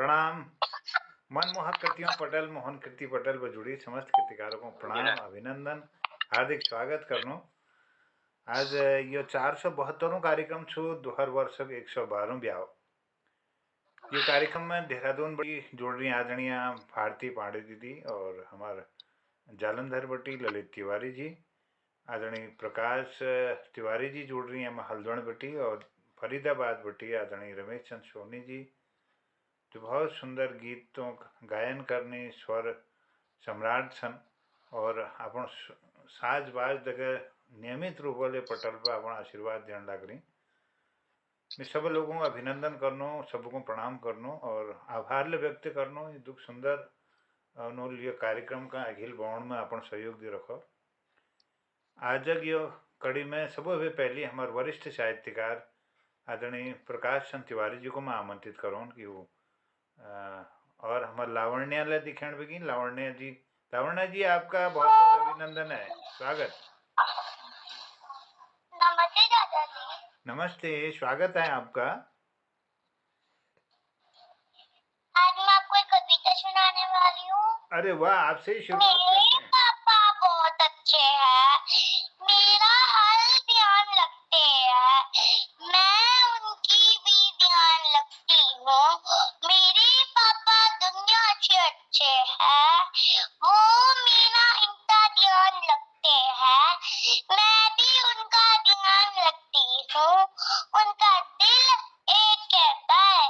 प्रणाम। मनमोहक कृतियों पटेल मोहन कीर्ति पटेल पर जुड़ी समस्त कृतिकारों को प्रणाम अभिनंदन हार्दिक स्वागत करनो। आज यो 472 कार्यक्रम छू हर वर्ष 112 ब्याह। ये कार्यक्रम में देहरादून बड़ी जोड़ रही आदरणीय भारती पांडे दीदी और हमारे जालंधर बटी ललित तिवारी जी, आदरणीय प्रकाश तिवारी जी जुड़ रही हैं हल्द्वानी बटी, और फरीदाबाद बटी आदरणीय रमेश चंद सोनी जी जो बहुत सुंदर गीतों गायन करने स्वर सम्राट सन, और अपन साज बाज जगह नियमित रूप से पटल पर अपन आशीर्वाद देने लग रही। मैं सब लोगों को अभिनंदन करनो, सबको प्रणाम करनो और आभार व्यक्त करनो। ये दुख सुंदर अनोल्य कार्यक्रम का अखिल भवन में अपन सहयोग दे रखो। आज यो कड़ी में सबसे पहले हमारे वरिष्ठ साहित्यकार आदरणीय प्रकाश चंद तिवारी जी को मैं आमंत्रित करूँ कि वो और हमारे लावण्य दिखाने बेगी। लावण्य जी आपका बहुत बहुत अभिनंदन है, स्वागत। नमस्ते दादाजी। नमस्ते, स्वागत है आपका। आज मैं आपको एक कविता सुनाने वाली हूँ। अरे वाह, आपसे ही शुरुआत करते हैं। मेरे पापा बहुत अच्छे हैं, मेरा हर ध्यान रखते हैं, मैं उनकी भी ध्यान रखती हूँ। मेरे पापा दुनिया से अच्छे हैं, वो मेरा इनका ध्यान रखते हैं, मैं भी उनका ध्यान रखती हूँ। उनका दिल एक कहता है,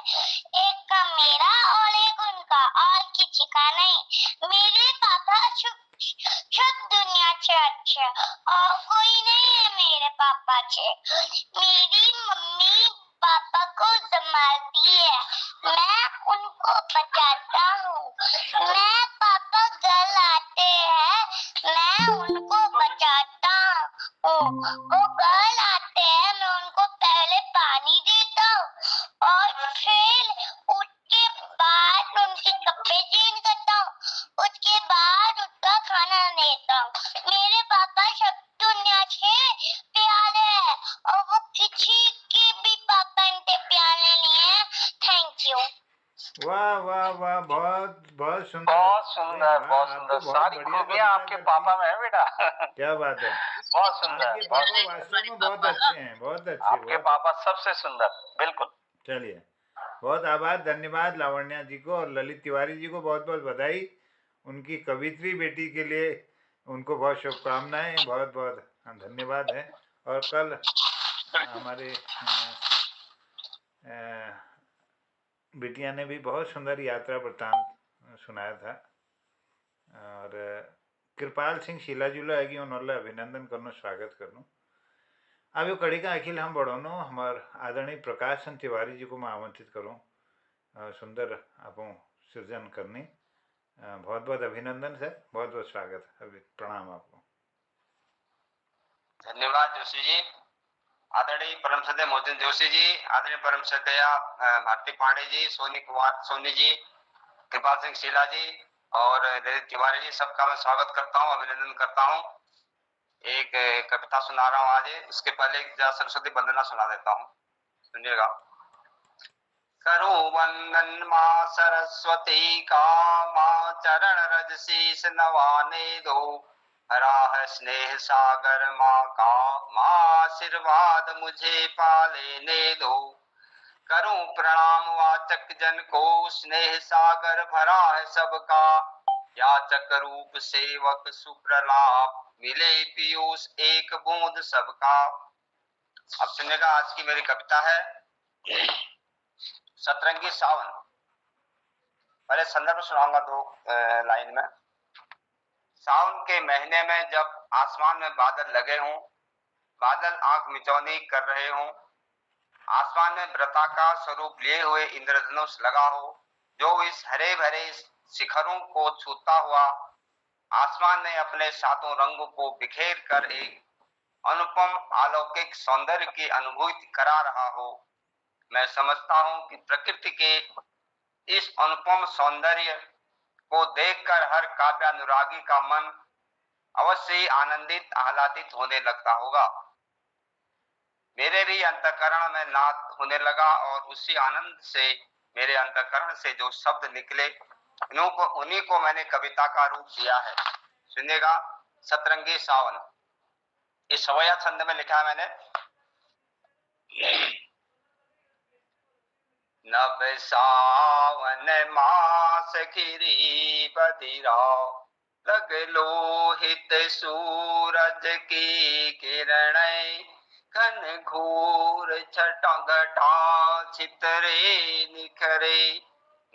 एक का मेरा और एक उनका, और किसी का नहीं। मेरे पापा शुद्ध दुनिया से अच्छे और कोई नहीं है मेरे पापा से। मेरी मम्मी पापा को संभालती है, मैं उनको बचाता हूँ। मैं पापा घर आते हैं, मैं उनको बचाता हूँ। वो घर आते हैं, मैं उनको पहले पानी देता हूँ और फिर उसके बाद उनके कपड़े चेंज करता हूँ, उसके बाद उसका खाना देता हूँ। मेरे पापा सब दुनिया से प्यारे हैं और वो किसी के भी पापा इनके प्यारे नहीं है। Thank you. वाह वाह वाह, बहुत बहुत सुंदर, बहुत सुंदर, बहुत सुंदर। सारी खूबियां आपके पापा में है बेटा। क्या बात है, बहुत सुंदर। आपके पापा वास्तव में बहुत अच्छे हैं, बहुत अच्छे। आपके पापा सबसे सुंदर, बिल्कुल। चलिए, बहुत आभार, धन्यवाद लावण्या जी को, और ललित तिवारी जी को बहुत बहुत बधाई उनकी कवित्री बेटी के लिए। उनको बहुत शुभकामनाएं, बहुत बहुत धन्यवाद है। और कल हमारे बिटिया ने भी बहुत सुंदर यात्रा वृत्तांत सुनाया था, और कृपाल सिंह शिलाजुला है कि उन्होंने अभिनंदन करनो, स्वागत करनो। अब यो कड़ी का अखिल हम बढ़ोनो हमार आदरणीय प्रकाश चंद तिवारी जी को मैं आमंत्रित करूँ सुंदर आपो सृजन करने। बहुत बहुत अभिनंदन सर, बहुत बहुत स्वागत, प्रणाम आपको। धन्यवाद जोशी जी। आदरणीय परम श्रद्धेय मोहन जोशी जी, आदरणीय परम श्रद्धेय भारती पांडे जी, सोनी कुमार सोनी जी, कृपाल सिंह शीला जी और ललित तिवारी जी, सबका मैं स्वागत करता हूँ, अभिनंदन करता हूँ। एक कविता सुना रहा हूँ आज। उसके पहले सरस्वती वंदना सुना देता हूँ, सुनिएगा। करो वंदन माँ सरस्वती का, माँ चरण रज शीस नवाने दो। हरा है स्नेह सागर माँ का, माँ आशीर्वाद मुझे पालेने दो। करूं प्रणाम वाचक जन को, स्नेह सागर भरा है सबका। याचक रूप सेवक सुप्रलाप, मिले पीयूष एक बूंद सबका। अब सुनिएगा, आज की मेरी कविता है सतरंगी सावन। पहले संदर्भ सुनाऊंगा दो लाइन में। सावन के महीने में जब आसमान में बादल लगे हों, बादल आंख मिचौनी कर रहे हों, आसमान में व्रताकार स्वरूप लिए हुए इंद्रधनुष लगा हो, जो इस हरे भरे शिखरों को छूता हुआ आसमान ने अपने सातों रंगों को बिखेर कर एक अनुपम अलौकिक सौंदर्य की अनुभूति करा रहा हो। मैं समझता हूं कि प्रकृति के इस अनुपम सौंदर्य को देखकर हर काव्यानुरागी का मन अवश्य ही आनंदित आह्लादित होने लगता होगा। मेरे भी अंतःकरण में नाद होने लगा और उसी आनंद से मेरे अंतःकरण से जो शब्द निकले उन्हीं को मैंने कविता का रूप दिया है। सुनिएगा, सतरंगी सावन, इस सवैया छंद में लिखा है मैंने। नभ सावन मास घिरी बधिरा, लग लोहित सूरज की किरण, घन घोर छटा घटा छितरे निखरे,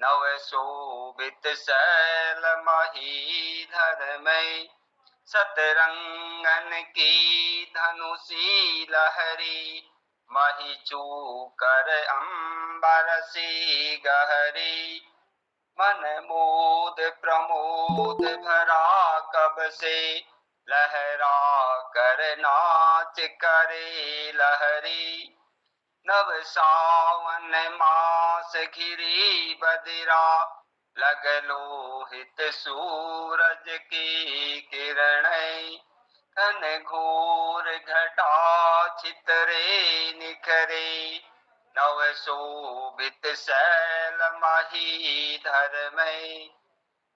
नव शोभित शैल महीधर में, सतरंगन की धनुषी लहरी, मही चूकर अंबर सी गहरी, मन मोद प्रमोद भरा कब से, लहरा कर नाच करे लहरी, नव सावन मास घिरी बदिरा, लग लोहित सूरज की किरण, घन घोर घटा छितरे निखरे, नव शोभित शैल महीधर में,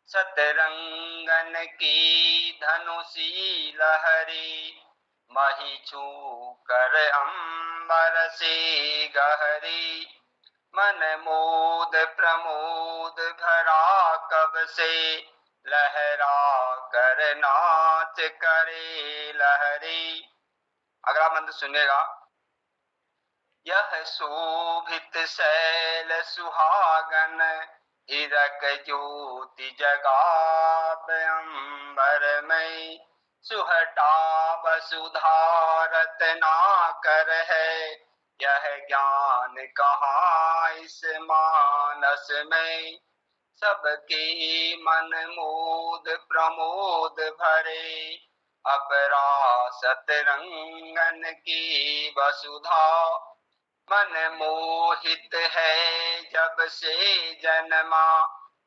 सतरंगन की धनुषी लहरी, मही छूकर अंबर से गहरी, मन मोद प्रमोद भरा कब से, लहरा कर नाच करे लहरी। अगला मंत्र सुनिएगा। यह शोभित शैल सुहागन, हिरक ज्योति जगाब अंबर में, सुहटा वसुधा रत्ना कर है, यह ज्ञान कहाँ इस मानस में, सबके मन मोद प्रमोद भरे, अपरा सतरंगन की वसुधा, मन मोहित है जब से जन्मा,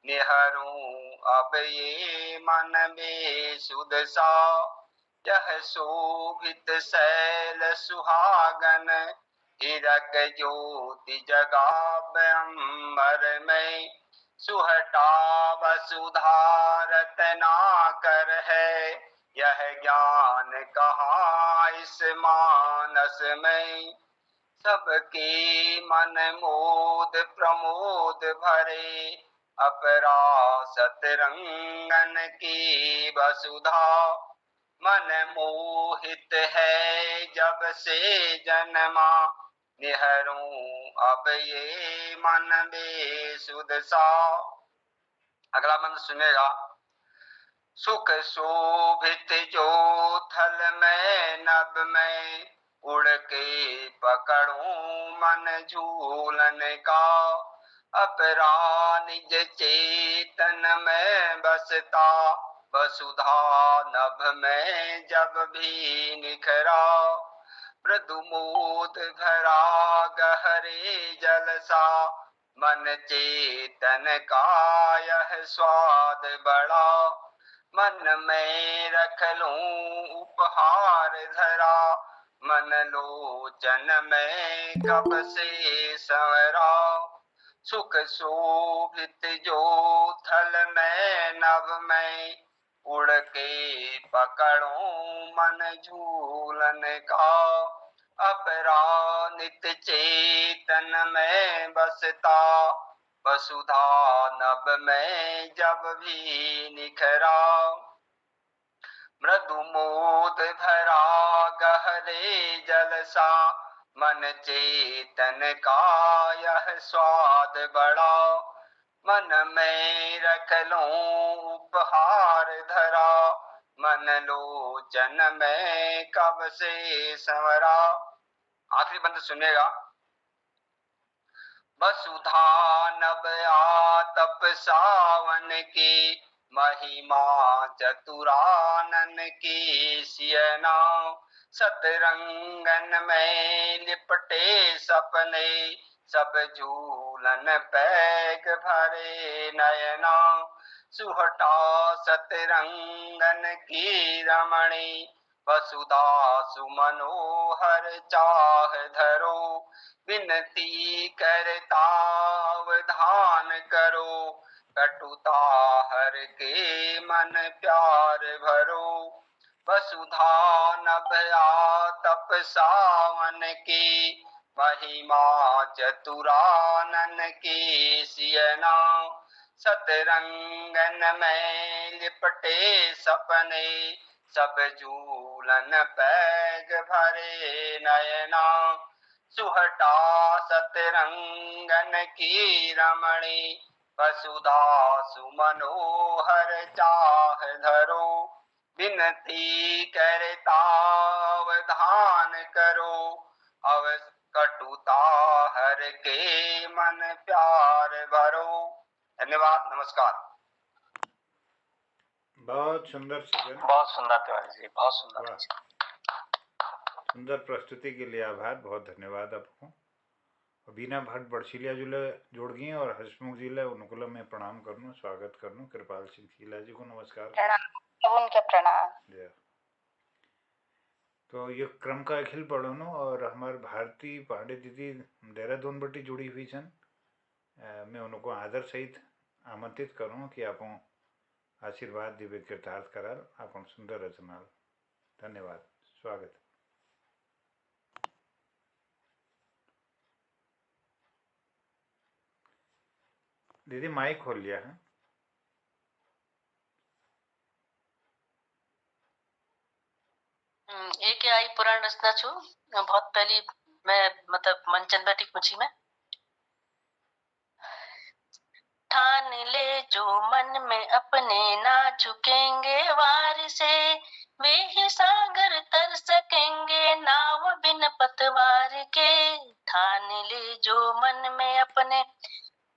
निहरूं अब ये मन में सुदसा, यह शोभित शैल सुहागन, हिरक ज्योति जगाब अंबर में, सुहटा वसुधा रत्ना कर है, यह ज्ञान कहाँ इस मानस में, सबके मन मोद प्रमोद भरे, अपरा सतरंगन की वसुधा, मन मोहित है जब से जन्मा, निहरूं अब ये मन बेसुदसा। अगला मंत्र सुनेगा। सुख शोभित जो थल में नभ में, उड़ के पकड़ूं मन झूलन का, अपरा निज चेतन में बसता, वसुधा नभ में जब भी निखरा, मृदु मोद भरा गहरे जलसा, मन चेतन का यह स्वाद बड़ा, मन में रख लूं उपहार धरा, मन लोचन में कब से संवरा, सुख शोभित जो थल में नभ में, उड़ के पकड़ूं मन झूलन का, अपरा नित चेतन में बसता, वसुधा नभ में जब भी निखरा, मृदु मोद भरा गहरे जलसा, मन चेतन का यह स्वाद बड़ा, मन में रख लूं उपहार धरा, मन लोचन में कब से संवरा। आखिरी बंद सुनिएगा। वसुधा नभ आतप सावन की, महिमा चतुरानन की सियना, सतरंगन में लिपटे सपने, सब झूलन पैग भरे नयना, सुहटा सतरंगन की रमणी, वसुधा सुमनोहर चाह धरो, विनती करता सावधान करो, कटुता हर के मन प्यार भरो। वसुधा नभया तप सावन की, महिमा चतुरानन की सियना। सतरंगन में लिपटे सपने, सब झूलन पैग भरे नयना। सुहटा सतरंगन की रमणी, वसुधा सुमनोहर चाह धरो। विनती करता अवधान करो, अव कटुता हर के मन प्यार भरो। धन्यवाद, नमस्कार। बहुत सुंदर सृजन, बहुत सुंदर तिवारी जी, बहुत सुंदर। वाह, सुंदर प्रस्तुति के लिए आभार, बहुत धन्यवाद आपको। बीना भट्ट बड़शिलिया जी जोड़ गई और हसमुख जी उनको मैं प्रणाम करनू, स्वागत करनू। कृपाल सिंह शीला जी को नमस्कार, प्रणाम, उनके प्रणाम। तो ये क्रम का अखिल पढ़ो और हमारे भारती पांडे दीदी देहरादून बटी जुड़ी हुई छन। मैं उनको आदर सहित आमंत्रित करूँ कि आप आशीर्वाद दिव्य कृतार्थ कराल, आप सुंदर रचना। धन्यवाद, स्वागत। दीदी माइक खोल लिया है। एक आई पुराण रचना छू, बहुत पहली मैं मतलब मंचन बैठी कुछ में। ठान ले जो मन में अपने, ना झुकेंगे वार से, वे ही सागर तर सकेंगे नाव बिन पतवार के। ठान ले जो मन में अपने,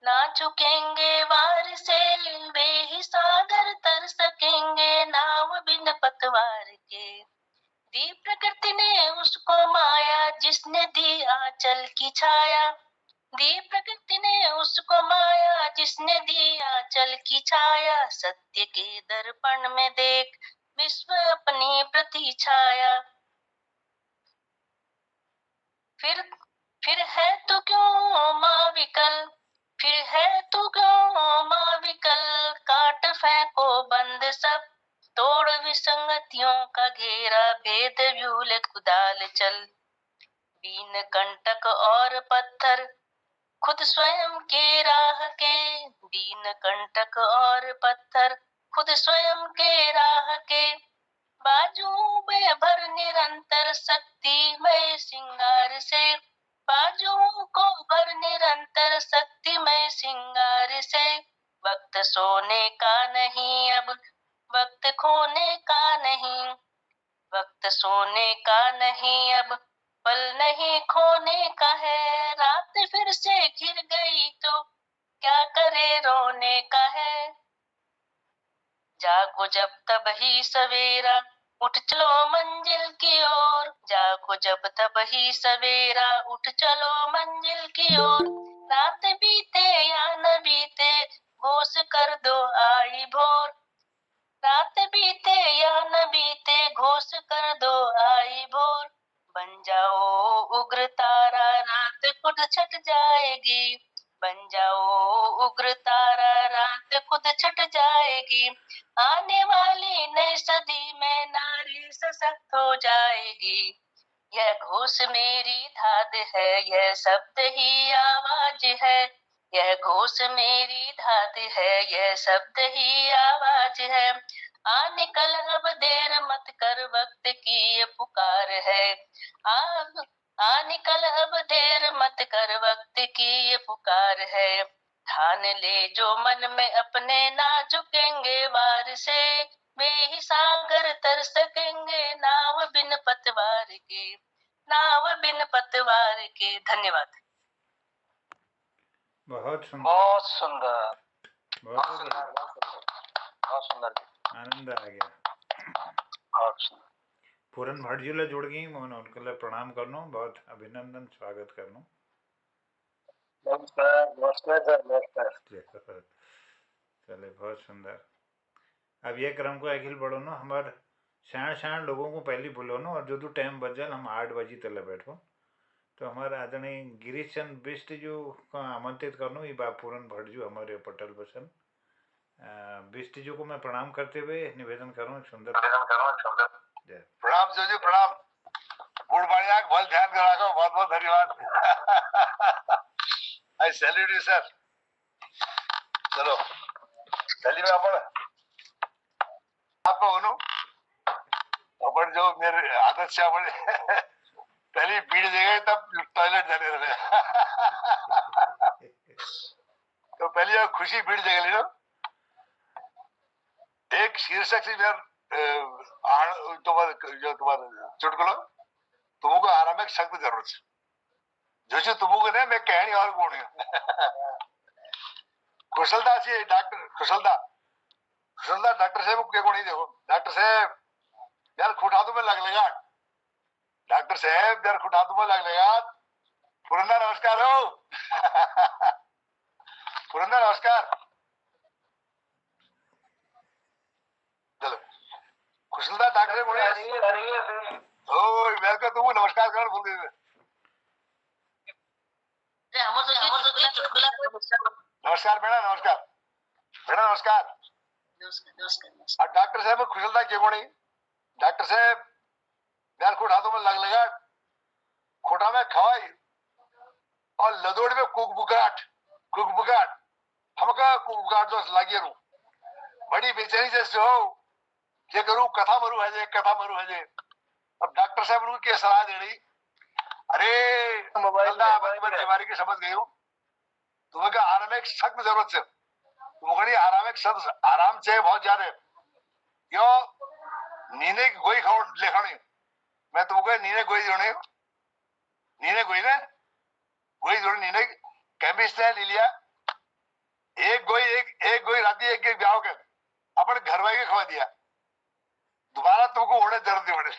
ना झुकेंगे वार से, वे ही सागर तर सकेंगे नाव बिन पतवार के। दी प्रकृति ने उसको माया, जिसने दी आंचल की छाया। दी प्रकृति ने उसको माया, जिसने दी आंचल की छाया। सत्य के दर्पण में देख विश्व अपनी प्रति छाया। फिर है तो क्यों माँ विकल, फिर है तो क्यों माँ विकल, काट फेंको बंद सब, तोड़ विसंगतियों का घेरा, भेद व्यूल कुदाल चल। बीन कंटक और पत्थर खुद स्वयं के राह के, बीन कंटक और पत्थर खुद स्वयं के राह के। बाजू में भर निरंतर शक्ति में सिंगार से, बाजू को भर निरंतर शक्ति में सिंगार से। वक्त सोने का नहीं अब, वक्त खोने का नहीं, वक्त सोने का नहीं अब, पल नहीं खोने का है। रात फिर से घिर गई तो क्या करे, रोने का है। जागो जब तब ही सवेरा, उठ चलो मंजिल की ओर। जागो जब तब ही सवेरा, उठ चलो मंजिल की ओर। रात बीते या न बीते, घोष कर दो आई भोर। रात बीते या न बीते, घोष कर दो आई भोर। बन जाओ उग्र तारा, रात खुद छट जाएगी। बन जाओ उग्र तारा, रात खुद छट जाएगी। आने वाली नई सदी में नारी सशक्त हो जाएगी। यह घोष मेरी धाद है, यह शब्द ही आवाज है। यह घोष मेरी धाद है, यह शब्द ही आवाज है। आ निकल अब देर मत कर, वक्त की ये पुकार है। आ निकल अब देर मत कर, वक्त की ये पुकार है। ठान ले जो मन में अपने, ना झुकेंगे वार से, वे ही सागर तर सकेंगे नाव बिन पतवार के, नाव बिन पतवार के। धन्यवाद। बहुत सुंदर, बहुत सुंदर, बहुत सुंदर, बहुत सुंदर, आनंद आ गया। बहुत सुंदर। पूरन भट्ट जी जुड़ गई, मैं उनके लिए प्रणाम करनो, बहुत अभिनंदन, स्वागत करनो। नमस्कार, नमस्कार सर, नमस्कार। चले, बहुत सुंदर। अब ये क्रम को अखिल बढ़ो नो, हमारे शाण लोगों को पहले बोलो नो, और जो टाइम बच जाए हम 8 बजे तले बैठो, तो हमारा आदरणीय गिरीश चंद बिष्ट जो को आमंत्रित करनू ई बा पूरन भट्ट जो हमारे पटेल बसन बिष्ट जी को मैं प्रणाम करते हुए निवेदन करूँ सुंदर जय। प्रणाम जोजी प्रणाम। गुड बढ़िया भल ध्यान करा बहुत बहुत धन्यवाद। आई सैल्यूट यू सर। चलो चलिए मैं आप अपन जो मेरे आदत से अपन पहली भीड़ जगह तब टॉयलेट जाने रहे। तो पहली खुशी भीड़ जगह ली ना एक शीर्षक से तुम्हारा चुटकुलो तुमको आराम में सख्त जरूरत है जो तुमको नहीं मैं कहनी और कौन है। कुशलदा से डॉक्टर कुशलदा डॉक्टर साहब के को नहीं देखो डॉक्टर साहब यार खुटा तो में लग लेगा डॉक्टर साहब यार खुटा तो में लग लेगा। पुरंदा नमस्कार हो। पुरंदा नमस्कार। चलो कुशलदा डॉक्टर बोले ओ वेलकम तुम नमस्कार कर बोल दे। नमस्कार बेटा नमस्कार बेटा नमस्कार। और डॉक्टर साहब खुशलदा क्यों नहीं डॉक्टर साहब यार खोटा तो में लग लेगा खोटा में खवाई और लदोड़ में कुकबुकाट हमका कुकबुकाट जो लगे रू बड़ी बेचैनी जैसे हो ये करूँ कथा मरू है जे। अब डॉक्टर साहब रू की सलाह दे रही अरे मोबाइल बीमारी की समझ गई हूँ तुम्हें का आराम एक सख्त जरूरत है तुमको आराम एक सख्त आराम चाहिए बहुत ज्यादा क्यों नीने की गोई खाओ लेखनी मैं तुमको नीने गोई जोड़े नीने गोई ने गोई जोड़े नीने केमिस्ट ने ले लिया एक गोई राती एक ब्याह के अपन घर वाले के खवा दिया दोबारा तुमको ओढ़े दर्द नहीं पड़े।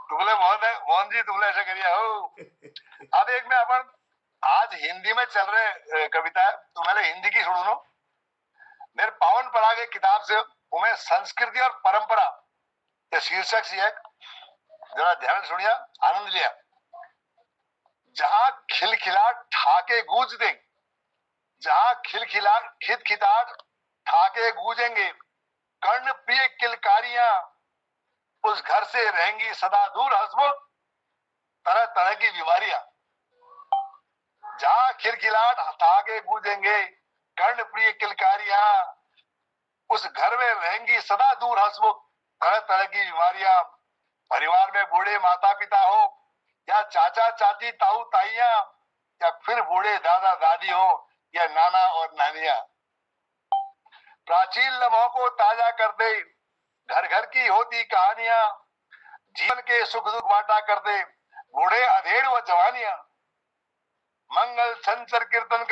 तुमने मोहन जी तुमने ऐसा करिया हो। अब एक में अपन आज हिंदी में चल रहे कविता है तो मैंने हिंदी की सुनो मेरे पावन पराग एक किताब से तुम्हें संस्कृति और परंपरा ये शीर्षक सी है जरा ध्यान सुनिया आनंद लिया। जहां खिलखिलाट ठाके गूंज दे जहां खिलखिलाट ठाके गूंजेंगे कर्ण प्रिय किलकारियां उस घर से रहेंगी सदा दूर हंसमुख तरह तरह की बीमारियां। जहां खिलखिलाट ठाके गूंजेंगे कर्ण प्रिय किलकारियां उस घर में रहेंगी सदा दूर हंसमुख तरह तरह की बीमारियां। परिवार में बूढ़े माता पिता हो या चाचा चाची ताऊ ताइया या फिर बूढ़े दादा दादी हो या नाना और नानिया प्राचीन लम्हों को ताजा कर दे घर घर की होती कहानियां जीवन के सुख दुख बांटा कर दे बूढ़े अधेड़ व जवानियां। मंगल छंचर कीर्तन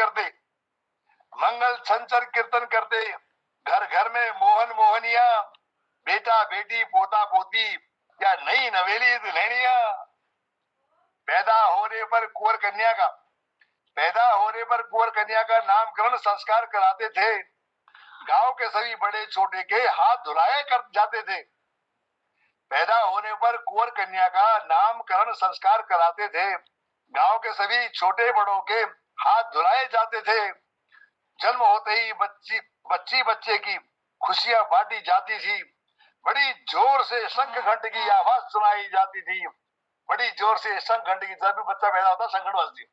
करते घर घर में मोहन मोहनिया बेटा बेटी पोता पोती या नई नवेली दुल्हनिया। पैदा होने पर कुंवर कन्या का नामकरण संस्कार कराते थे। गांव के सभी बड़े छोटे के हाथ धुलाए कर जाते थे। पैदा होने पर कुंवर कन्या का नामकरण संस्कार कराते थे। गांव के सभी छोटे बड़ों के हाथ धुलाए जाते थे। जन्म होते ही बच्चे की खुशियां बांटी जाती थी। बड़ी जोर से शंख घंट की आवाज सुनाई जाती थी। बड़ी जोर से शंख घंट की जब भी बच्चा पैदा होता शंख घंट बजती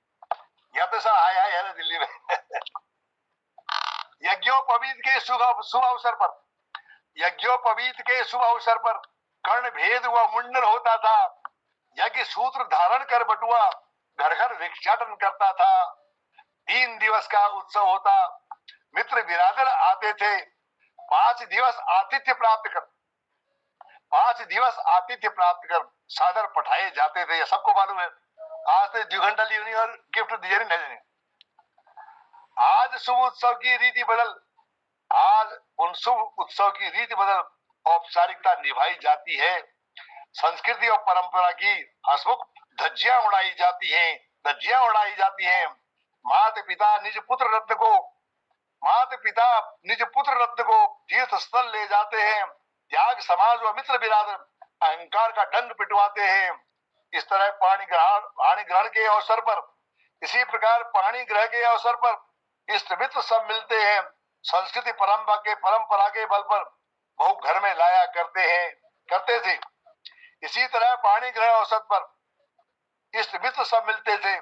या तो सर आया है दिल्ली में। यज्ञोपवीत के शुभ अवसर पर कर्ण भेद व मुंडन होता था। यज्ञ सूत्र धारण कर बटुआ घर घर भिक्षाटन करता था। 3 दिवस का उत्सव होता। मित्र बिरादर आते थे। 5 दिवस आतिथ्य प्राप्त कर सादर पठाए जाते थे। ये सबको मालूम है। आज तो 2 घंटा ली नहीं और गिफ्ट दिए नहीं देने। आज शुभ उत्सव की रीति बदल औपचारिकता निभाई जाती है। संस्कृति और परंपरा की हंसमुख धज्जियां उड़ाई जाती हैं। माता पिता निज पुत्र रत्न को तीर्थ स्थल ले जाते हैं। त्याग समाज व मित्र बिरादर अहंकार का डंक पिटवाते हैं। इस तरह पाणी ग्रहण के अवसर पर, इसी प्रकार पाणी ग्रह के अवसर पर इष्ट मित्र सब मिलते हैं। संस्कृति परंपरा के बल पर बहु घर में लाया करते थे। इसी तरह पाणी ग्रह अवसर पर इष्ट मित्र सब मिलते थे,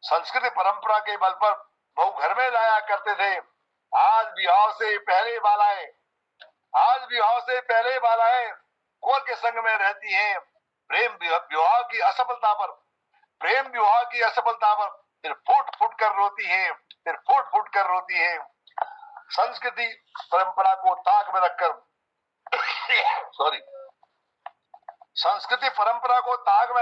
संस्कृति परंपरा के बल पर बहु घर में लाया करते थे। आज विवाह से पहले बालाएं कुंवर के संग में रहती हैं। प्रेम विवाह की असफलता पर फिर फूट फूट कर रोती है। संस्कृति परंपरा को ताक में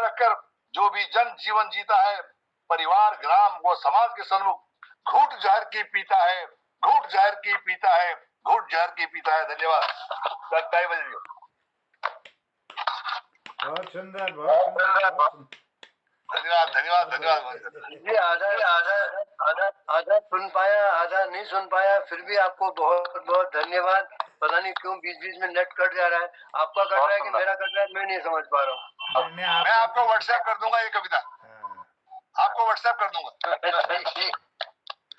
रखकर जो भी जन जीवन जीता है, परिवार, ग्राम व समाज के सन्मुख घूट जहर की पीता है। धन्यवाद। बहुत सुंदर, बहुत सुंदर। धन्यवाद। ये आधा सुन पाया, आधा नहीं सुन पाया, फिर भी आपको बहुत बहुत धन्यवाद। पता नहीं क्यों बीच बीच में नेट कट जा रहा है, आपका कट रहा है कि मेरा कट रहा है, मैं नहीं समझ पा रहा हूँ। मैं आपको व्हाट्सएप कर दूंगा ये कविता। हाँ। आपको व्हाट्सएप कर दूंगा।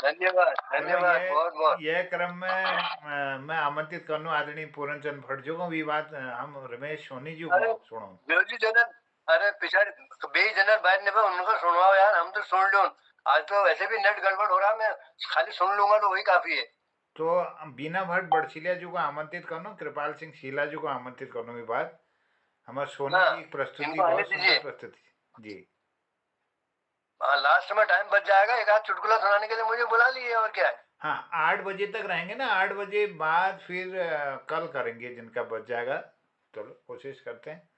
धन्यवाद बहुत। यह क्रम में मैं आमंत्रित करनू आदरणीय पूरनचंद भट्ट जी को भी बात हम रमेश सोनी जी को सुनो। बेजी जनरल, अरे पिछाड़ी बेई जनरल बाहर ने उनको सुनवाओ यार, हम तो सुन लो। आज तो वैसे भी नेट गड़बड़ हो रहा, मैं खाली सुन लूंगा तो वही काफी है। तो बीना भट्ट बड़सिलिया जी को आमंत्रित करनो, कृपाल सिंह शीला जी को आमंत्रित करनो भी बात। हमारे सोनी जी प्रस्तुति बहुत सुंदर प्रस्तुति जी। लास्ट में टाइम बच जाएगा, एक आध चुटकुला सुनाने के लिए मुझे बुला लिए, और क्या है। हाँ, 8 बजे तक रहेंगे ना, 8 बजे बाद फिर कल करेंगे जिनका बच जाएगा। चलो कोशिश करते हैं।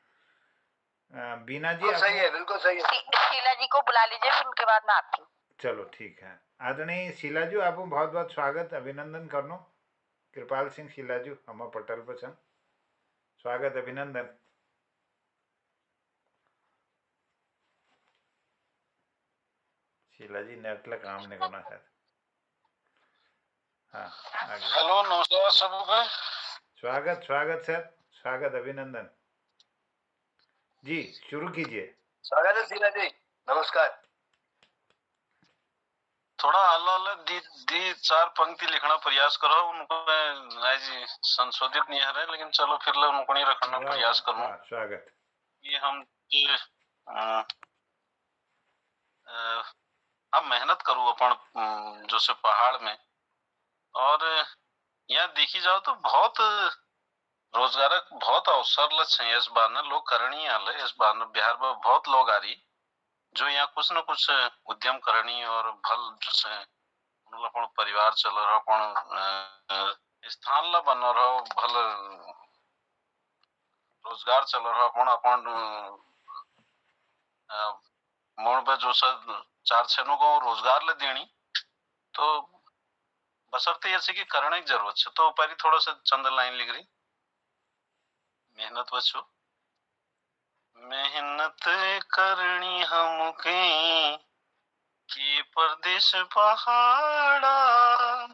बीना जी सही है, बिल्कुल सही है। शीला जी को बुला लीजिए, फिर उनके बाद मैं आती हूँ। चलो ठीक है। आदरणीय शीला जी आपको बहुत बहुत स्वागत अभिनंदन करनो। कृपाल सिंह शीला जी हम पटल पर छन, स्वागत अभिनंदन। शीला जी नेट ला काम नहीं करना है। हाँ, आगे। हेलो, नमस्कार सबको। स्वागत सर, स्वागत अभिनंदन जी, शुरू कीजिए। स्वागत है शीला जी, नमस्कार। थोड़ा हल्ला दी 4 पंक्ति लिखना प्रयास करो, उनको आज संशोधित नहीं है, लेकिन चलो फिर उनको नहीं रखना प्रयास करूँ। स्वागत। ये हम मेहनत करूँ अपन जो से पहाड़ में, और यहाँ देखी जाओ तो बहुत रोजगार बहुत अवसर है। इस बार ना लोग करनी आले, इस बार ना बिहार में बहुत लोग आ रही जो यहाँ कुछ न कुछ उद्यम करनी और भल जैसे अपन परिवार चल रहा, अपन स्थान ला बन रहा, भल रोजगार चल रहा, अपन मोड़ पे जो सब 4 छेनों को रोजगार ले देनी, तो बसरते ऐसे की करने की जरूरत है। तो पहले थोड़ा सा चंद लाइन लिख रही, मेहनत बचो, मेहनत करनी हमके कि परदेश पहाड़ा,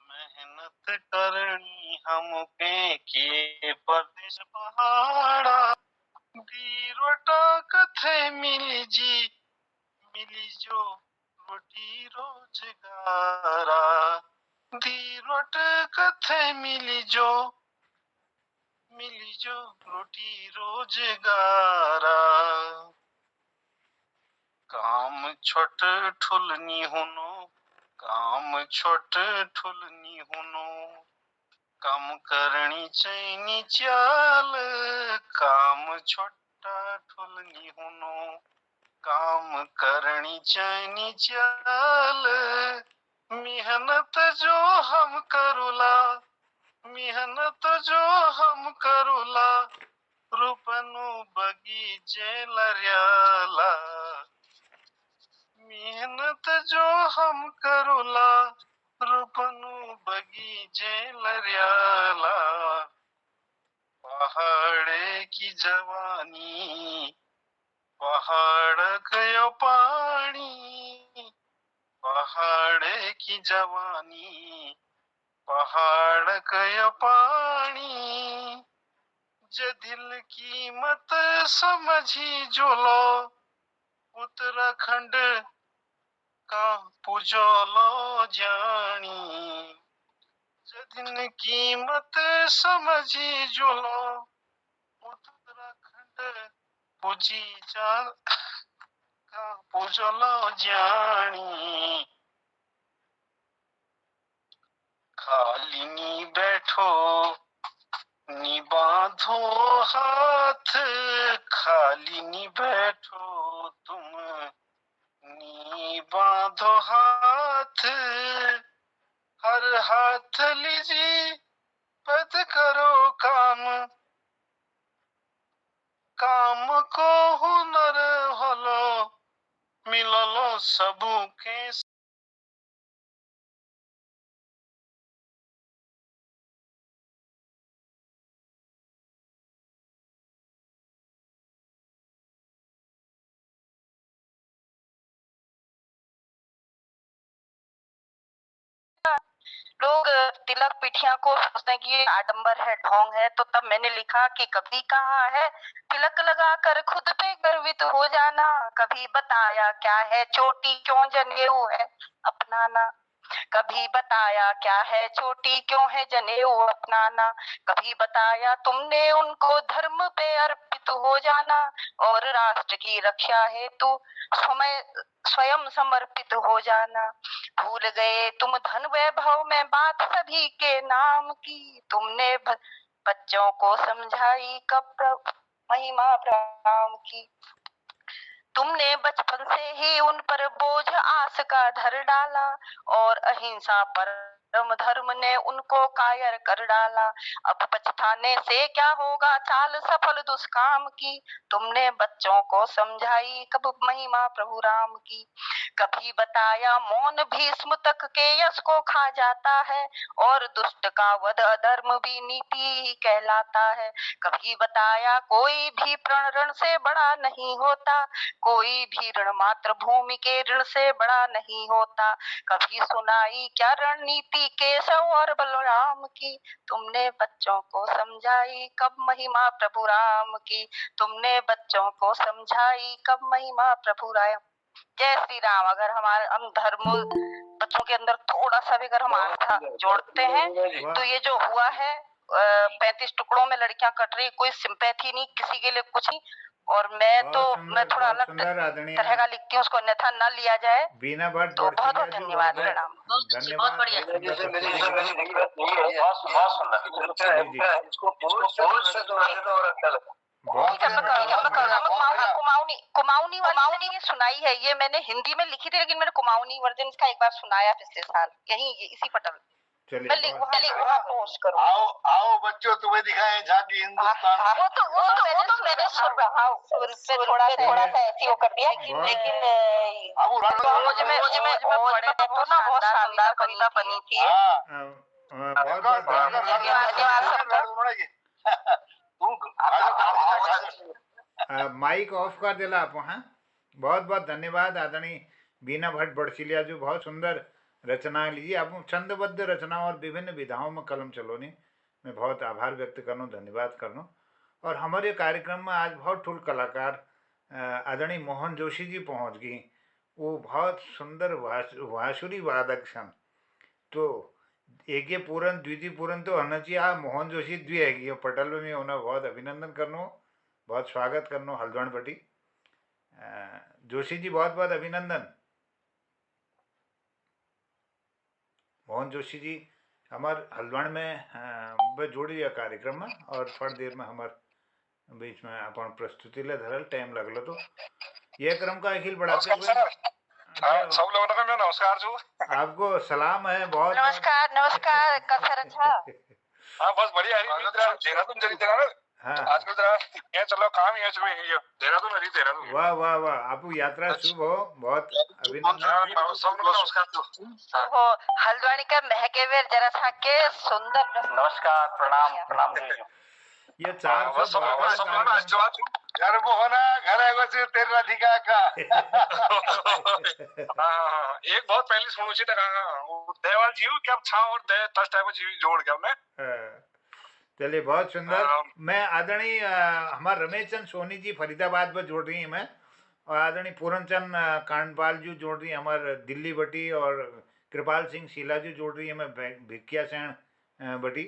मेहनत करनी हमके कि परदेश पहाड़ा, बीरोटा कथे मिली जो रोटी रोजगारा, दीरोट कथे मिली जो रोटी रोजगारा, काम छोट ठुलनी हुनो, काम करनी चैनी चाल, काम छोटा ठुलनी हुनो, काम करनी चैनी चाल, मेहनत जो हम करूला, रूपनु बगीचे लरियाला, मेहनत जो हम करूला, रूपनु बगीचे लरियाला, पहाड़े की जवानी पहाड़ गयो पानी, पहाड़े की जवानी पहाड़ गयो पानी, जे दिल की मत समझी जो लो उत्तराखंड का पुजोलो जानी जे दिन की मत समझी जो लो उत्तराखंड पूजी जा का पुजोलो जानी खाली नी बैठो नी बांधो हाथ खाली नी बैठो तुम नी बांधो हाथ हर हाथ लीजिए पद करो काम काम को हुनर हलो मिललो सबू के लोग तिलक पिठिया को सोचते हैं कि ये आडंबर है, ढोंग है, तो तब मैंने लिखा कि कभी कहा है तिलक लगाकर खुद पे गर्वित हो जाना, कभी बताया क्या है चोटी क्यों जनेऊ है अपनाना, कभी बताया क्या है चोटी क्यों है जनेऊ अपनाना, कभी बताया तुमने उनको धर्म पे अर्पित हो जाना और राष्ट्र की रक्षा हेतु स्वयं समर्पित हो जाना, भूल गए तुम धन वैभव में बात सभी के नाम की, तुमने बच्चों को समझाई कब महिमा राम की, तुमने बचपन से ही उन पर बोझ आस का धर डाला और अहिंसा परम धर्म ने उनको कायर कर डाला, अब पछताने से क्या होगा चाल सफल दुष्काम की, तुमने बच्चों को समझाई कब महिमा प्रभु राम की, कभी बताया मौन भीष्म तक के यश को खा जाता है और दुष्ट का वध अधर्म भी नीति ही कहलाता है, कभी बताया कोई भी प्रण ऋण से बड़ा नहीं होता, कोई भी ऋण मातृभूमि के ऋण से बड़ा नहीं होता, कभी सुनाई क्या रणनीति केशव और बलराम की, तुमने बच्चों को समझाई कब महिमा प्रभु राम की, तुमने बच्चों को समझाई कब महिमा प्रभु राम। जय श्री राम। अगर हमारे हम धर्म बच्चों के अंदर थोड़ा सा भी अगर हम आस्था जोड़ते हैं तो ये जो हुआ है 35 टुकड़ों में लड़कियां कट रही, कोई सिंपैथी नहीं, किसी के लिए कुछ नहीं, और मैं थोड़ा अलग तरह का लिखती हूँ, उसको अन्यथा न लिया जाए। बीना भट्ट तो बहुत बहुत धन्यवाद, प्रणाम। धन्यवाद, बहुत बढ़िया। कुमाऊनी वाली ये सुनाई है, ये मैंने हिंदी में लिखी थी लेकिन मैंने कुमाऊनी वर्जन इसका एक बार सुनाया पिछले साल यहीं इसी पटल। आओ बच्चों तुम्हें दिखाएं झांकी हिंदुस्तान। वो तो मैंने सुर पे थोड़ा सा ऐसी वो कर दिया, लेकिन मुझ में बहुत शानदार कविता बनी थी। माइक ऑफ कर दिला आप वहाँ। बहुत बहुत धन्यवाद आदरणीय बीना भट्ट बड़सिलिया जो बहुत सुंदर रचना लीजिए आप छंदबद्ध रचना और विभिन्न विधाओं में कलम चलोनी मैं बहुत आभार व्यक्त करूँ, धन्यवाद करूँ। और हमारे कार्यक्रम में आज बहुत ठुल कलाकार आदरणीय मोहन जोशी जी पहुँच गई, वो बहुत सुंदर वांसुरी वादक सन, तो एक ये पूरन द्वितीय पूरन तो होना चाहिए। आ मोहन जोशी द्वि है पटल में उन्हें बहुत अभिनंदन करनो, बहुत स्वागत करनो हल्द्वानी बटी। जोशी जी बहुत बहुत अभिनंदन। मोहन जोशी जी हमारे हल्द्वानी में जोड़ी कार्यक्रम में और थोड़ी देर में हमारे बीच में अपन प्रस्तुति ले धरल टाइम लगलो, तो यह क्रम का अखिल बढ़ाते हुए सब लोगों को नमस्कार जो आपको सलाम है। बहुत नमस्कार कसर अच्छा। हाँ बस बढ़िया है। देहरादून चली तेरा हाँ आजकल जरा ये चलो काम ही है जो देहरादून हरी देहरादून। वाह वाह वाह, आपको यात्रा शुभ हो, बहुत अभिनंदन। सब लोग नमस्कार हो हल्द्वानी का महके वेर जरा था के सुंदर नमस्कार प्रणाम ये 400 घर मोहना घर है वैसे तेरा अधिका का एक बहुत पहले सुनू छी तक देवाल जीव क्या छा और दे तस टाइप जीव जोड़ के हमने चलिए, बहुत सुंदर। मैं आदरणीय हमारे रमेश चंद सोनी जी फरीदाबाद पर जोड़ रही हैं मैं, और आदरणीय पूरन चंद कांडपाल जी जोड़ रही हैं हमारे दिल्ली बटी, और कृपाल सिंह शीला जी जोड़ रही है मैं भिकिया सैन बटी,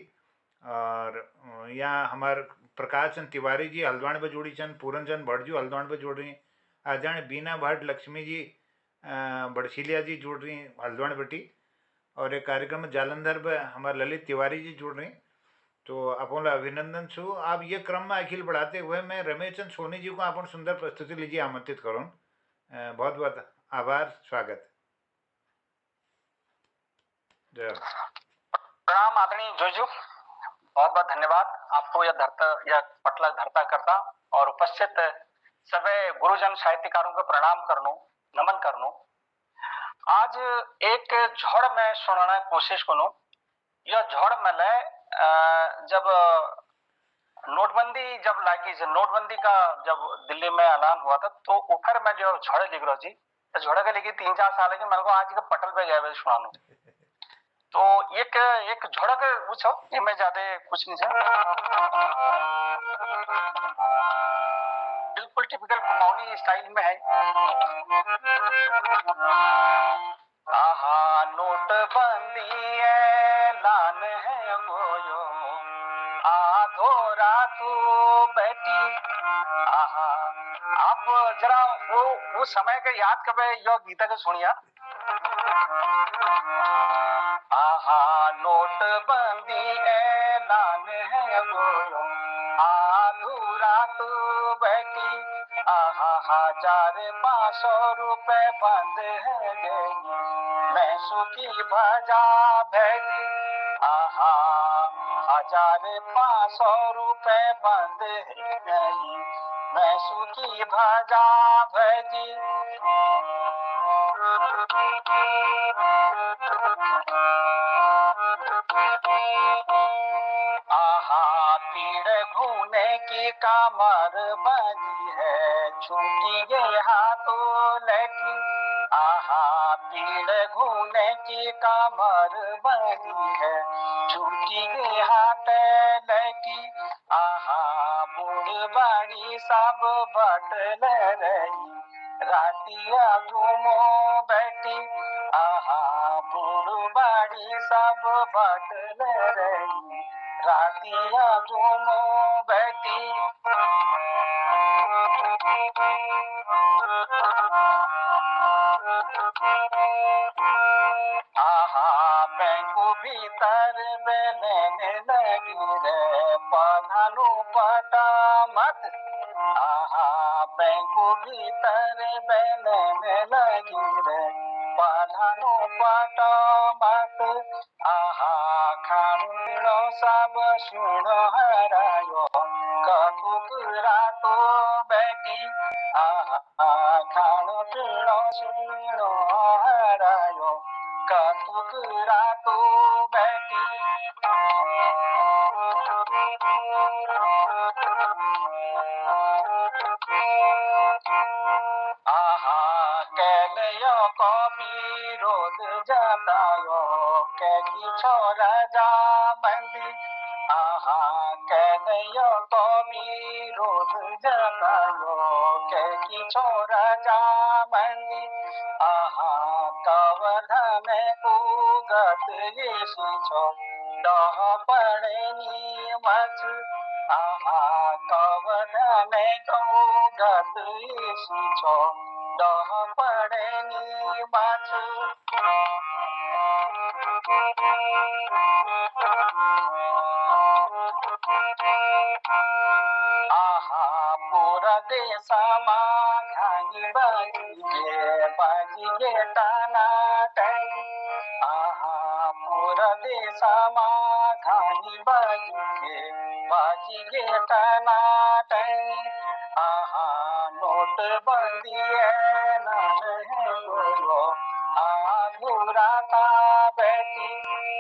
और यहाँ हमारे प्रकाश चंद तिवारी जी हल्द्वानी पर जोड़ी चंद, पूरन चंद भट्ट जी हल्द्वानी पर जोड़ रही हैं, आदरणीय बीना भट्ट लक्ष्मी जी बड़शीलिया जी जोड़ रही हैं हल्द्वानी बटी, और एक कार्यक्रम में जालंधर पर हमारे ललित तिवारी जी जोड़ रही हैं। तो अपन अभिनंदन छु। आप ये क्रम में अखिल बढ़ाते हुए मैं रमेश चंद सोनी जी को अपन सुंदर प्रस्तुति लीजिए आमंत्रित करूँ। बहुत बहुत आभार, स्वागत। जय हो। प्रणाम आदरणीय जोजू, बहुत बहुत धन्यवाद आपको यह पटल धरता करता और उपस्थित सभी गुरुजन साहित्यकारों को प्रणाम करनो, नमन करनो। आज एक झड़ में सुनाना कोशिश करो। यह झड़ में जब नोटबंदी जब लागी, नोटबंदी का जब दिल्ली में ऐलान हुआ था, तो ऊपर में जो झड़ लिख रहा जी, झड़ के लिखी 3-4 साल की, मेरे को आज का पटल पे गए सुनानो। तो एक झड़क पूछो, ये मैं ज्यादा कुछ नहीं है, बिल्कुल टिपिकल कुमाऊनी स्टाइल में है। आहा नोटबंदी ऐलान है गोयो, आधोरा तू बैठी। आहा, आप जरा वो समय के याद कबे यो गीता को सुनिया। आहा नोटबंदी ऐलान है गोयो, आधूरा तू बैठी। आहा 1500 रुपए बंद है गई, मैं सुखी भजा भेजी। आहा 1500 रुपए बंद है गई, मैं सुखी भजा भेजी। आहा पीड़ घूने की कमर बजी है, छूटी गए हाथों लैठी। आहा पीड़ घूने की कमर बजी है, छूटी गए हाथ लैठी। आहा बूढ़ बड़ी सब बटल रही, रातिया घूमो बैठी। आहा बूढ़ बड़ी सब बटल रही, रातिया घूमो बैठी। आहा बैंक भीतर बेलने लगी रे, पधानो पटा मत। आहा बैंक भीतर बेलने लगी रे, पधानो पटा मत। आहा खानो सब सुनो हरायो, कटुकरा तो बैठी। आहा खानो पीनो सुनो हरायो, कटुकरा तो बैठी। आहा कैलयो को विरोध जतायो, कैकी छोरा जा बंदी। आहा कैलयो को विरोध जतायो, कैकी छोरा जा बंदी। आहा कवधन उगत येसी छो, डह पड़े मच। आहा कवधन उगत येसी छो, डह पड़े मच। आहा पूरा देश घानी बाजी गे टाना टई। आहा पूरा देश घानी बाजी गे टाना टई। आहा नोटबंदी ऐलान है गोयो, आधूरा था बैठी।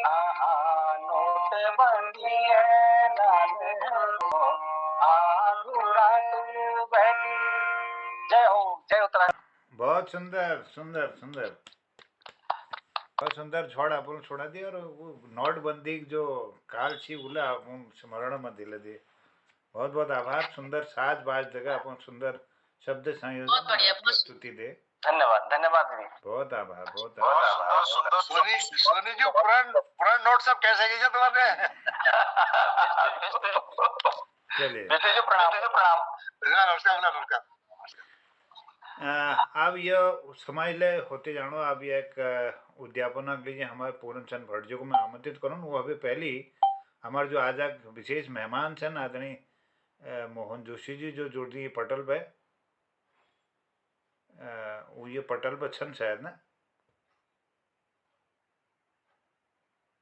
आहा नोटबंदी ऐलान है गोयो, आधूरा तू बैठी। जय हो, जय उत्तराखंड। बहुत सुंदर सुंदर सुंदर। बहुत सुंदर छोड़ आपण छोड़ा दिए और वो नोटबंदी जो काल छी उला आपण स्मरण में दिले दिए। बहुत बहुत आभार। सुंदर साज बाज जगह अपन सुंदर शब्द बहुत संयोजन बढ़िया, और बहुत प्रस्तुति दे। धन्यवाद धन्यवाद दीदी। बहुत आभार, बहुत बहुत आभार। सुंदर सुंदर सोनी जी पुरान नोट सब कैसे गई तुम्हारे चलिए बेटे जी प्रणाम प्रणाम। नमस्कार नमस्कार। अब यह समय ले होते जानो अब ये एक उद्यापन के लिए हमारे पूर्णचंद भट्ट जी को मैं आमंत्रित करूँ। वो अभी पहली हमारे जो आज विशेष मेहमान छन आदरणीय मोहन जोशी जी जो जुड़ दिए पटल पे वो ये पटल पे छन शायद ना।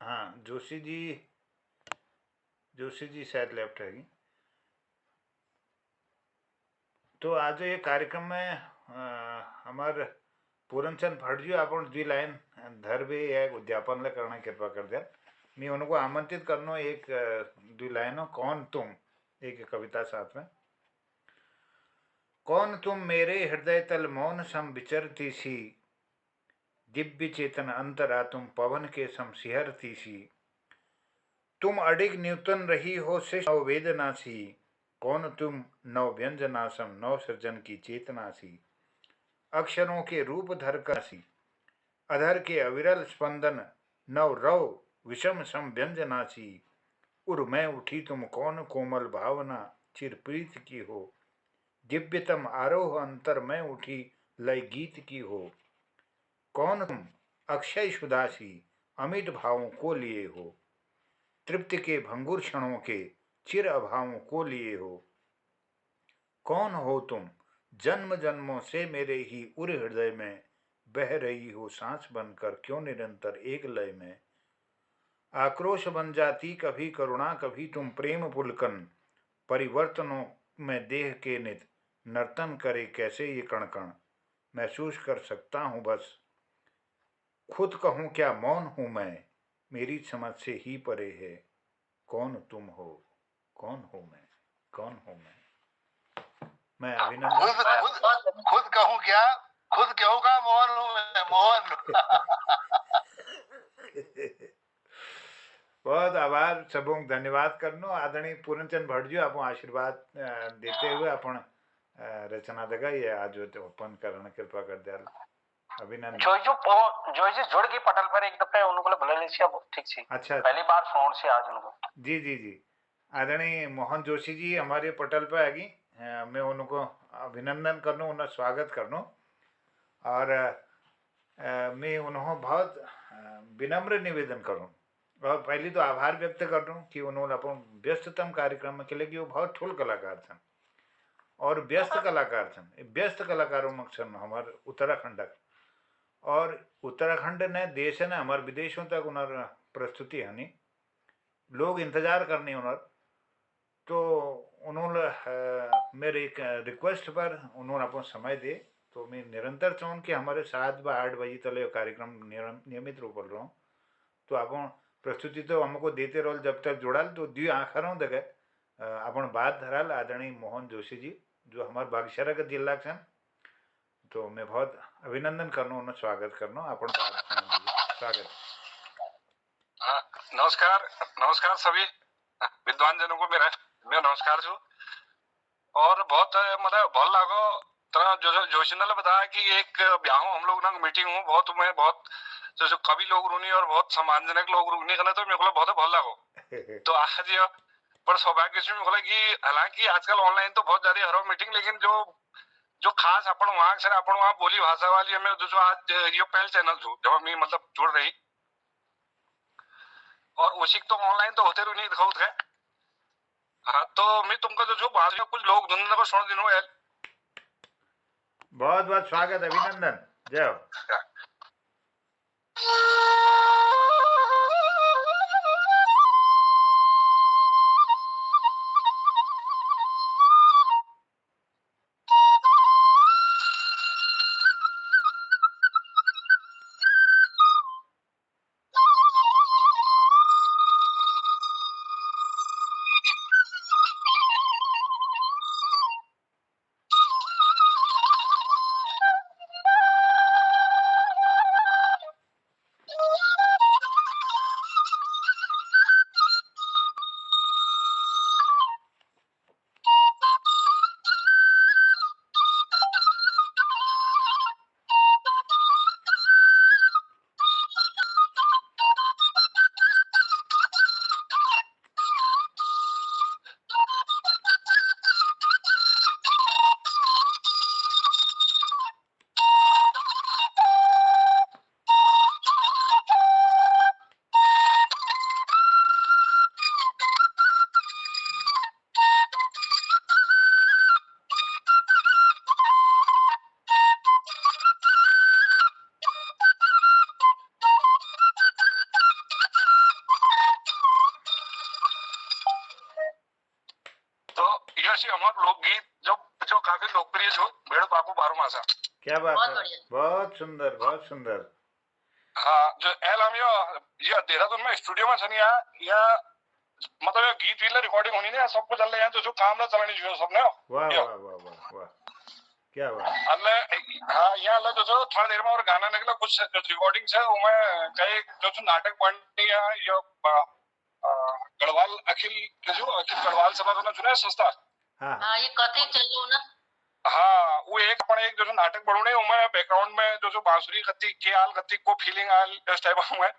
हाँ जोशी जी शायद लेफ्ट रहेगी। तो आज ये कार्यक्रम में हमारे पूरनचंद भट्ट जी आपण द्वि लाइन धर भी एक उद्यापन ले करना कृपा कर दिया। मैं उनको आमंत्रित करनो एक द्वि लाइनों कौन तुम एक कविता साथ में। कौन तुम मेरे हृदय तल मौन सम विचरती सी दिव्य चेतन अंतरा तुम पवन के सम सिहरती सी तुम अडिग न्यूतन रही हो से नव वेदना सी कौन तुम नव व्यंजना सम नव सृजन की चेतना सी अक्षरों के रूप धर कर सी अधर के अविरल स्पंदन नव रव विषम सम व्यंजना सी उर मैं उठी तुम कौन कोमल भावना चिर प्रीत की हो दिव्यतम आरोह अंतर में उठी लय गीत की हो कौन तुम अक्षय सुदासी अमित भावों को लिए हो तृप्ति के भंगुर क्षणों के चिर अभावों को लिए हो कौन हो तुम जन्म जन्मों से मेरे ही उर हृदय में बह रही हो सांस बनकर क्यों निरंतर एक लय में आक्रोश बन जाती कभी करुणा कभी तुम प्रेम पुलकन परिवर्तनों में देह के नित नर्तन करे कैसे ये कण कण महसूस कर सकता हूँ बस खुद कहूँ क्या मौन हूँ मैं मेरी समझ से ही परे है कौन तुम हो कौन हूँ मैं कौन हूँ मैं अभिनंदन खुद कहूँ क्या खुद कहूँगा मोहन हूँ मैं मोहन। बहुत आभार सबों धन्यवाद करनो आदरणीय पूर्णचंद भट्ट जी आप आशीर्वाद देते हुए अपन रचना देगा ये आज ओपन करने कृपा कर दिया अभिनंदन। जो जुड़ गई पटल पर एक दफे उनको बुला लीजिए अब ठीक सी। अच्छा पहली बार फोन से आज उनको जी आदरणीय मोहन जोशी जी हमारे पटल पर आएगी। मैं उनको अभिनंदन करनू उन्हें स्वागत करनू और मैं उन्होंने बहुत विनम्र निवेदन करूँ और पहली तो आभार व्यक्त कर दूँ कि उन्होंने अपन व्यस्ततम कार्यक्रम के लिए वो बहुत ठुल कलाकार छन और व्यस्त कलाकार छन व्यस्त कलाकारों में छन हमारे उत्तराखंड और उत्तराखंड ने देश ने हमारे विदेशों तक उन्होंने प्रस्तुति है नहीं लोग इंतजार करने उन्होंने तो उन्होंने मेरे एक रिक्वेस्ट पर उन्होंने अपन समय दे तो मैं निरंतर चाहूँ कि हमारे 7 व 8 बजे तले कार्यक्रम नियमित रूप बोल रहा हूँ तो अपन प्रस्तुति तो हमको देते रहो जब तक जुड़ाल तो द्वि आखरों तक अपन बात धराल आदरणीय मोहन जोशी जी जो हमारे बागेश्वर का जिला छन तो मैं बहुत अभिनंदन करना उन्हें स्वागत करना अपन स्वागत। नमस्कार नमस्कार सभी विद्वान जनों को मेरा मैं नमस्कार छू और बहुत मतलब भल लागो तरह जो जोशी ने बताया कि एक ब्याह हम लोग ना मीटिंग हूँ बहुत मैं बहुत जो कवि लोग रूनी और बहुत सम्मानजनक लोग रूनी करना तो मेरे को बहुत भल लागो तो आज ये पर सौभाग्य से मेरे कि हालांकि आजकल ऑनलाइन तो बहुत ज्यादा हर मीटिंग लेकिन जो खास अपन वहाँ सर अपन वहाँ बोली भाषा वाली हमें जो आज ये पहल चैनल छू जब मैं मतलब जुड़ रही और उसी तो ऑनलाइन तो होते नहीं दिखाऊत है। हाँ तो मैं तुमको जो बात कुछ लोग धुंधला को सुन दिनों यार बहुत बहुत स्वागत अभिनंदन जय हो। પછી અમારું લોકગીત जो काफी लोकप्रिय छो बेड़ो बापू बारो मासा। क्या बात बहुत है, बढ़िया। बहुत सुंदर, बहुत सुंदर। हाँ जो एल हम यो देहरादून में स्टूडियो में छनी या मतलब ये गीत वीला रिकॉर्डिंग होनी ने सब कुछ चल रहे हैं जो काम ना चलनी चाहिए सबने। वाह वाह वाह वाह वाह, क्या बात। अल्ले हाँ यहाँ अल्ले जो थोड़ी देर में और गाना निकला कुछ रिकॉर्डिंग से उमें कई जो नाटक बनती है यो गढ़वाल अखिल गढ़वाल सभा का चुना संस्था। हाँ हाँ ये कथी चलो ना। हाँ वो एक पण एक जो नाटक बनोने उमें बैकग्राउंड में जो बांसुरी कत्ती के आल कत्ती को फीलिंग आल इस टाइप में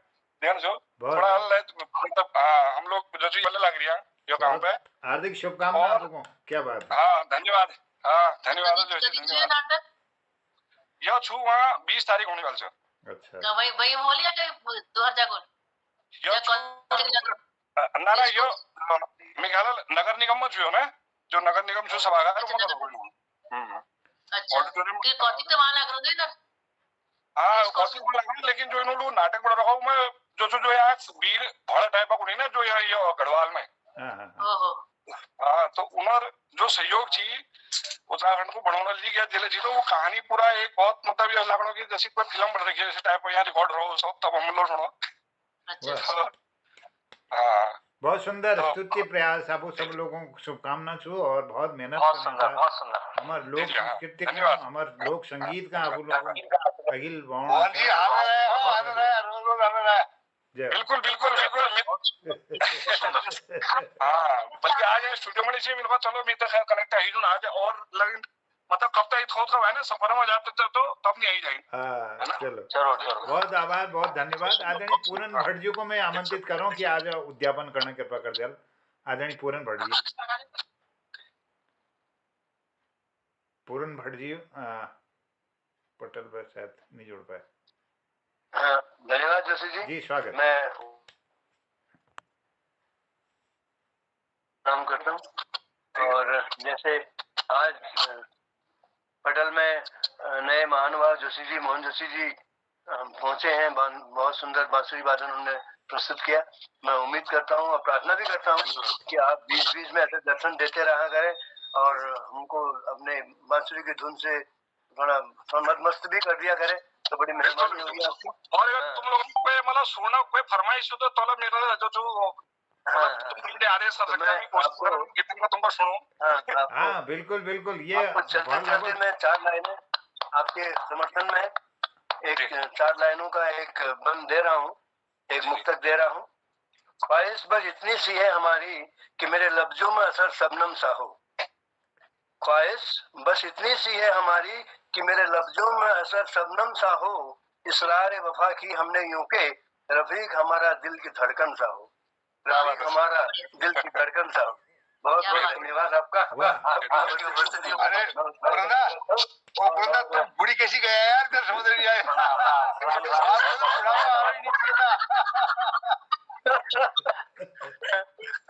ध्यान जो थोड़ा मतलब हाँ हम लोग जो चीज लग रही है यो काम पे। हार्दिक शुभकामनाएं आपको। क्या बात है। हाँ धन्यवाद। हाँ धन्यवाद जोशी नाटक यो छु वहाँ 20 तारीख होने वाले छो। अच्छा वही वही बोलिए कि 2000 को यो ना ना यो मेघालय नगर निगम में जो ना जो नगर निगम जो सभागार में करो। अच्छा कि कथी तो वहां लग रहा है ना। हाँ कथी तो लग रहा लेकिन जो इन्होंने नाटक बना रखा हूँ मैं जो यहाँ वीर भाड़ा टाइप का नहीं ना जो यहाँ ये गढ़वाल में। ओहो हाँ तो उन्होंने जो सहयोग थी उत्तराखंड को बढ़ाने ली गया जिले जी तो वो कहानी पूरा एक बहुत मतलब ये लगना कि जैसे कोई फिल्म बन रही है इस टाइप का यहाँ रिकॉर्ड रहो सब तब हम लोग सुनो। अच्छा हाँ बहुत सुंदर स्तुति प्रयास। आपको सब लोगों को शुभकामना छू और बहुत मेहनत बहुत सुंदर बहुत सुंदर। हमार लोक संस्कृति का धन्यवाद। हमार लोक संगीत का आप लोगों अखिल मोहन जी आ रहे हो आ रहे हैं रोज आ रहे हैं। जय बिल्कुल बिल्कुल बिल्कुल हाँ बल्कि आज स्टूडियो में नहीं मिलवा चलो मैं तो खैर कनेक्ट आई हूँ आज और लेकिन मतलब कब तक थोड़ा कब है ना सफर में जाते तो तब नहीं आई जाएगी। हाँ चलो जरूर बहुत आभार बहुत धन्यवाद। आदरणीय पूरन भट्ट जी को मैं आमंत्रित कर रहा हूँ कि आज उद्यापन करने कृपा कर दिया। आदरणीय पूरन भट्ट जी पटल पर शायद नहीं जुड़ पाए। धन्यवाद जोशी जी। जी स्वागत। मैं काम करता हूँ और जैसे आज पटल में नए महानुभाव जोशी जी मोहन जोशी जी पहुंचे हैं। बहुत सुंदर बांसुरी वादन उन्होंने प्रस्तुत किया। मैं उम्मीद करता हूँ और प्रार्थना भी करता हूँ कि आप बीच बीच में ऐसे दर्शन देते रहा करें और हमको अपने बांसुरी की धुन से थोड़ा मदमस्त भी कर दिया करें तो बड़ी मेहरबानी होगी आपकी। और अगर तुम लोगों को कोई मतलब सुनना कोई फरमाइश हो तो तोला मेरा जो हाँ बिल्कुल बिल्कुल ये चलते चलते मैं 4 लाइनें आपके समर्थन में एक 4 लाइनों का एक बंद दे रहा हूँ एक मुक्तक दे रहा हूँ। ख्वाहिश बस इतनी सी है हमारी कि मेरे लफ्जों में असर शबनम सा हो। ख्वाहिश बस इतनी सी है हमारी कि मेरे लफ्जों में असर शबनम सा हो। इसरार वफा की हमने यूं के रफीक हमारा दिल की धड़कन सा हो। रफीक हमारा दिल की धड़कन सा हो। बहुत बहुत धन्यवाद आपका। अरे वृंदा वो वृंदा तुम बुढ़ी कैसी गया यार इधर समुद्र नहीं आए।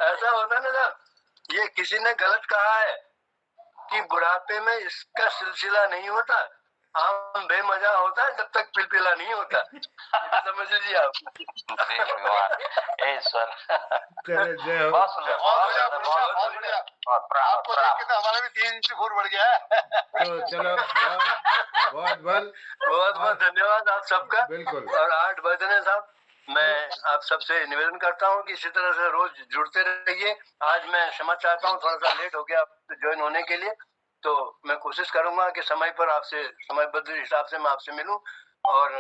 ऐसा होता ना ये किसी ने गलत कहा है कि बुढ़ापे में इसका सिलसिला नहीं होता। आम बेमजा होता है जब तक पिलपिला नहीं होता। समझ लीजिए आप। जय हो। बहुत बढ़िया। आपको देख के तो हमारा भी 3 इंच खून बढ़ गया है। तो चलो बहुत बहुत धन्यवाद आप सबका। बिल्कुल। और 8 बजने साहब मैं आप सबसे निवेदन करता हूँ कि इसी तरह से रोज जुड़ते रहिए। आज मैं क्षमा चाहता हूँ थोड़ा सा लेट हो गया ज्वाइन होने के लिए। तो मैं कोशिश करूंगा कि समय पर आपसे समयबद्ध हिसाब से मैं आपसे मिलूं और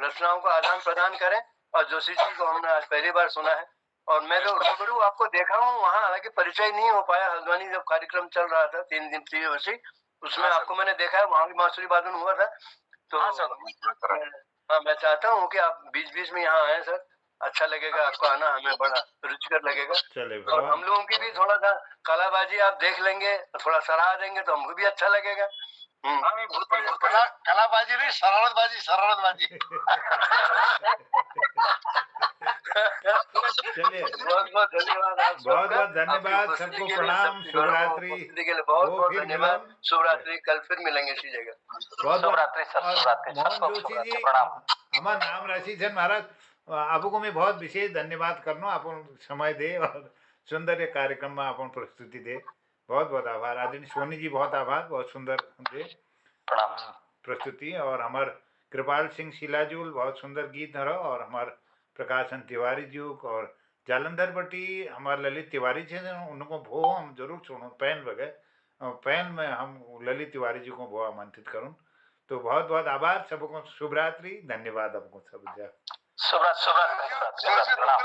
रचनाओं का आदान प्रदान करें। और जोशी जी को हमने आज पहली बार सुना है और मैं तो रूबरू आपको देखा हूँ वहाँ हालांकि परिचय नहीं हो पाया। हल्द्वानी जब कार्यक्रम चल रहा था 3 दिन 3 दिवसीय उसमें आपको मैंने देखा है वहाँ भी बांसुरी वादन हुआ था। तो हाँ मैं चाहता हूँ कि आप बीच बीच में यहाँ आए सर। अच्छा लगेगा आपको आना हमें बड़ा रुचिकर लगेगा। और हम लोगों की भी थोड़ा सा कलाबाजी आप देख लेंगे थोड़ा सराह देंगे तो हमको भी अच्छा लगेगा। कलाबाजी नहीं शरारतबाजी चलिए बहुत धन्यवाद आप बहुत धन्यवाद सबको प्रणाम। शुभरात्रि के लिए बहुत धन्यवाद। शुभरात्रि कल फिर मिलेंगे इसी जगह। मोहन जोशी जी हमारा नाम राशि छन महाराज आपको मैं बहुत विशेष धन्यवाद करनो आप समय दे और सुंदर कार्यक्रम में आप प्रस्तुति दे बहुत बहुत आभार आदरणीय सोनी जी, बहुत आभार, बहुत सुंदर थे प्रणाम। प्रस्तुति। और हमार कृपाल सिंह शिलाजूल बहुत सुंदर गीत धरो, और हमार प्रकाशन तिवारी जी और जालंधर बटी हमार ललित तिवारी जी उनको भो हम जरूर सुनो पैन बगैर पैन में हम ललित तिवारी जी को भो आमंत्रित करूँ। तो बहुत बहुत आभार सबको, शुभ रात्रि, धन्यवाद आपको सब।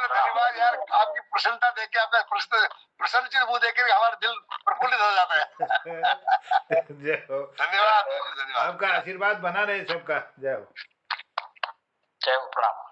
धन्यवाद यार, आपकी प्रसन्नता देख के, आपका प्रसन्नचित मुंह देख के हमारा दिल प्रफुल्लित हो जाता है। जय हो, धन्यवाद, धन्यवाद। आपका आशीर्वाद बना रहे सबका। जय हो, जय हो, प्रणाम।